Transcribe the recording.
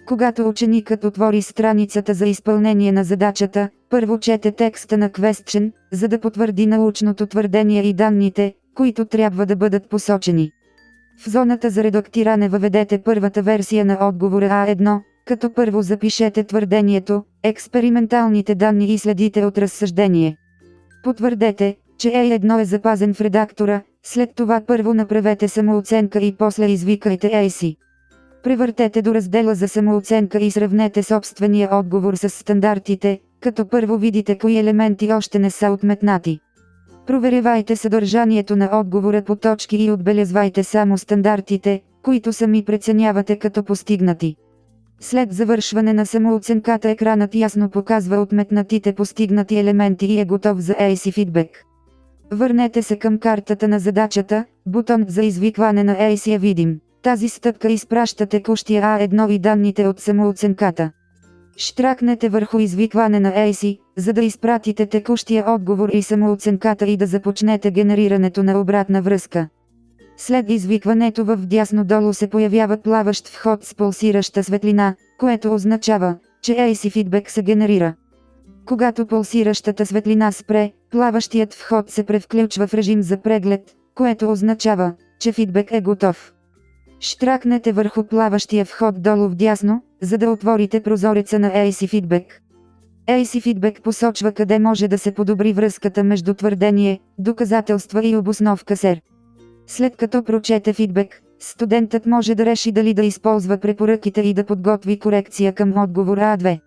Когато ученикът отвори страницата за изпълнение на задачата, първо чете текста на question, за да потвърди научното твърдение и данните, които трябва да бъдат посочени. В зоната за редактиране въведете първата версия на отговора А1, като първо запишете твърдението, експерименталните данни и следите от разсъждение. Потвърдете, че A1 е запазен в редактора, след това първо направете самооценка и после извикайте AC. Превъртете до раздела за самооценка и сравнете собствения отговор с стандартите, като първо видите кои елементи още не са отметнати. Проверявайте съдържанието на отговора по точки и отбелязвайте само стандартите, които сами преценявате като постигнати. След завършване на самооценката екранът ясно показва отметнатите постигнати елементи и е готов за AC фидбек. Върнете се към картата на задачата, бутон за извикване на AC е видим. Тази стъпка изпраща текущия А1 и данните от самооценката. Щракнете върху извикване на AC, за да изпратите текущия отговор и самооценката и да започнете генерирането на обратна връзка. След извикването вдясно долу се появява плаващ вход с пулсираща светлина, което означава, че AC фидбек се генерира. Когато пулсиращата светлина спре, плаващият вход се превключва в режим за преглед, което означава, че фидбек е готов. Щракнете върху плаващия вход долу вдясно, за да отворите прозореца на AC Feedback. AC Feedback посочва къде може да се подобри връзката между твърдение, доказателства и обосновка СЕР. След като прочете фидбек, студентът може да реши дали да използва препоръките и да подготви корекция към отговор А2.